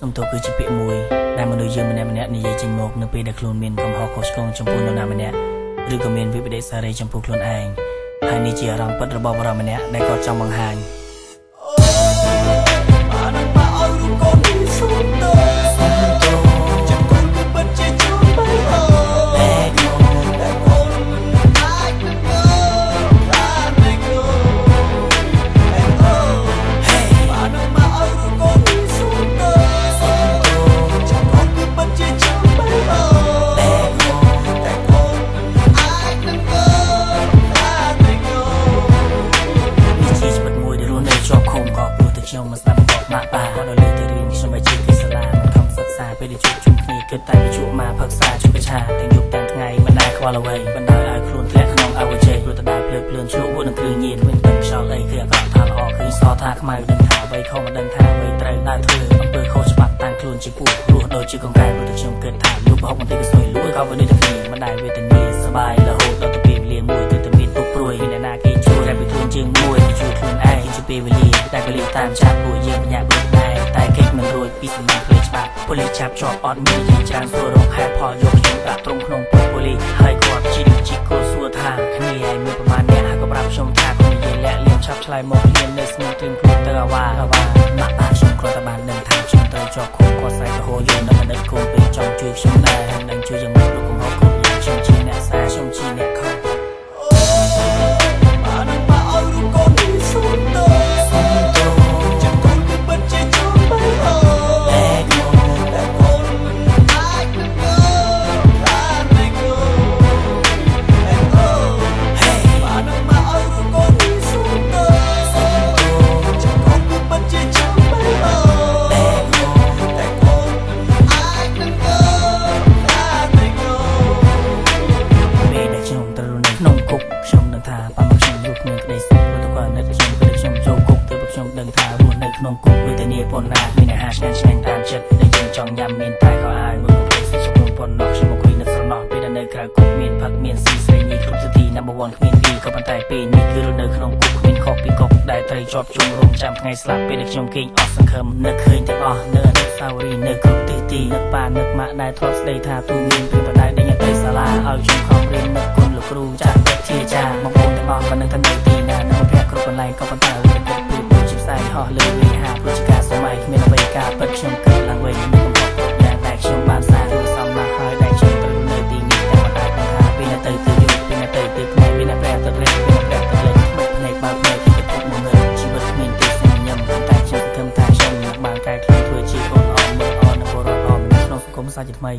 សំទោគឺជាពាក្យមួយដែលមនុស្សយើងម្នាក់ៗនិយាយចេញមកនៅពេលដែលខ្លួនមានកំហុសខុសឆ្គងចំពោះនរណាម្នាក់ឬក៏មានវិបត្តិសារីចំពោះខ្លួនឯងហើយនេះជាអារម្មណ៍ពិតរបស់បុរសម្នាក់ដែលគាត់ចង់បង្ហាញខ្ញុំមិនស្ដាប់บอกម៉ាក់ប៉ាគាត់នៅលើទៅរៀនខ្ញុំឲ្យជាគិសាលាមិនខំសិក្សាពេលដែលជួបជុំគ្នាគិតតែបញ្ជក់មកផឹកសាជួបប្រឆាទាំងយប់ទាំងថ្ងៃមិនដែលខ្វល់អ្វីបណ្ដោយឲ្យខ្លួនធ្លាក់ក្នុងអវជ័យព្រោះតដើរភ្លើតភ្លើនឆ្លុះមួយនឹងគ្រឿងញៀនមិនដឹងខ្យល់អីគឺអាក្រក់ថាល្អគឺសថាខ្មៅដឹងថាអ្វីខុសមិនដឹងថាអ្វីត្រូវដើរធ្វើអំពើខុសច្បាប់តាំងខ្លួនជាពួករស់ដូចជាកង្កែបព្រោះតែខ្ញុំគិតថាលុបប្រហុកបន្តិចក៏ស្រួយលួយក៏វានេះតែគ្នាមិនដែលវេទនាសបាយរហូតដល់ទៅពេលវេលាមួយគឺតែមានពុកព្រួយមានអ្នកណាគេជួយតែពីខ្លួនជាងមួយគេជួយខ្លួនឯងជាពេលវេលាតែកលីតាមចាប់ពួកយើងបញ្ញាបត់ដែរតែគេមិនរួចពីសម្លាញ់ភ្លេចច្បាប់ប៉ូលីសចាប់ជាប់អត់មានជាច្រើនសួររកហេតុផលយកខ្ញុំដាក់ត្រង់ក្នុងពុកប៉ូលីសហើយគាត់ជីកូសួរថាគ្នាឯងមានប្រមាណអ្នកហើយក៏ប្រាប់ខ្ញុំថាគាត់និយាយលាក់លៀមឆាប់ឆ្លើយមកលៀមនៅស្ងៀមត្រឹមខ្លួនទៅអាវ៉ាម៉ាក់ប៉ាខ្ញុំគ្រាន់តែបានដឹងថាខ្ញុំត្រូវជាប់ឃុំគាត់ស្រែករហូតយើងនៅមិនដឹងគោលពេលចង់ជួយខ្ញុំដែរនឹងជួយយ៉ាងម៉េចលោកកំហុសគ្រប់យ៉ាងខ្ញុំជាអ្នកសាខ្ញុំជាអ្នកខុសក្នុងគុកវេទនាប៉ុណ្ណាមានអាហារឆ្ងាញ់តាមចិត្តដែលយើងចង់ញ៉ាំមានតែខោអាវមួយពេលសិជំនុំប៉ុណ្ណោះខ្ញុំមកคุยនឹកស្រណោះពេលដែលនៅក្រៅគុកមានផឹកមានស៊ីស្រីញីគ្រប់ទិដ្ឋាន No. 1គ្មានពីរក៏ប៉ុន្តែពេលនេះគឺនៅក្នុងគុកគ្មានខុសពីគុកដែលត្រូវជាប់ជុំរងចាំថ្ងៃស្លាប់ពេលដែលខ្ញុំគេងអស់សង្ឃឹមនឹកឃើញទាំងអស់នៅអនុស្សាវរីយ៍នៅគ្រប់ទិដ្ឋាននឹកប៉ានឹកម៉ាក់ដែលធ្លាប់ស្ដីថាទូមានពេលបដាយដេញទៅសាលាឲ្យខ្ញុំខំរៀននឹកគុណលោកគ្រូចាស់វិទ្យាចារ្យមកបងទាំងអស់មិននឹងថានៅទីណានៅភ័ក្រគ្រប់កន្លែងក៏ប៉ុន្តែវាគិតពីជាផ្សាយហោះលើវិហារព្រោះជាការសម័យគ្មានអ្វីការពិតខ្ញុំគិតឡើងវិញនឹងកំហុសគ្រប់យ៉ាងដែលខ្ញុំបានសាងសំណាក់ហើយដែលខ្ញុំត្រូវនៅទីនេះតែមិនអាចបង្ហាញពីនៅទៅយប់ពីនៅទៅផ្នែកមានប្រែទៅលេខមានប្រែទៅលេខផ្នែកបើផ្នែកទីពុកមកមើលជីវិតគ្មានទីសញ្ញាតែខ្ញុំគិតថាខ្ញុំនឹងបានកែខ្លួនធ្វើជាអូនអមមើលអននៅបរិបទអមក្នុងសង្គមសាជាថ្មី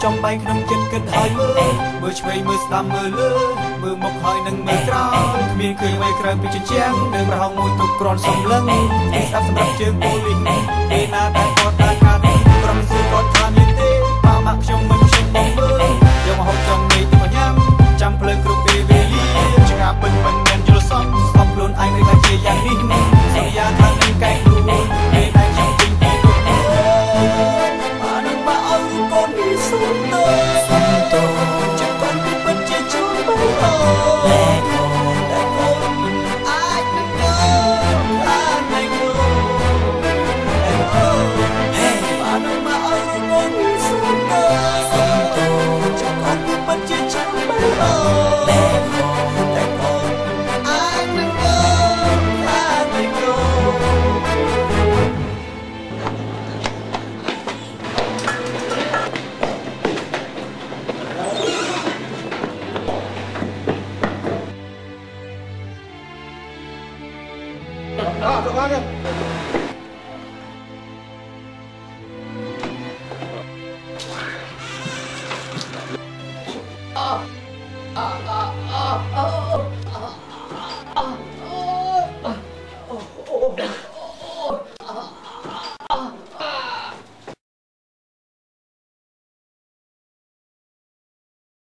ចំបែកក្នុងចិត្តគិតឲ្យមើលឆ្វេងមើលស្ដាំមើលលើមើលមុខហើយនឹងមើលក្រោយគ្មានឃើញអ្វីក្រៅពីជញ្ជាំងនៅប្រហោងមួយទុកក្រនសំឡឹងស្ដាប់សម្រាប់ជើងប៉ូលីសពេលណាតែគាត់ដើរខាត់ក្រុមស៊ឺគាត់ថាមានទេប៉ាម៉ាក់ខ្ញុំមិនខ្ញុំបងមើលយកមកហូបចង់មេទៅញ៉ាំចាំភ្លើងគ្រប់ពេលវេលាឆ្ងាពិនមិនមែនយល់សពស្បខ្លួនឯងនៅតែជាយ៉ាងនេះសន្យាថានឹងកែខ្លួនពេលដែលខ្ញុំពេញពីគ្រប់អានឹងមកឲ្យកូននេះសុំទៅចិត្តកូនពីពិតជាជួបអូតែកូនមិនអាចនឹងអានឯងអានឹងមកឲ្យកូននេះសុំទៅចិត្តកូនពីពិតជាជួបអូតែកូនអាចនឹងអានឯងĐó, được rồi.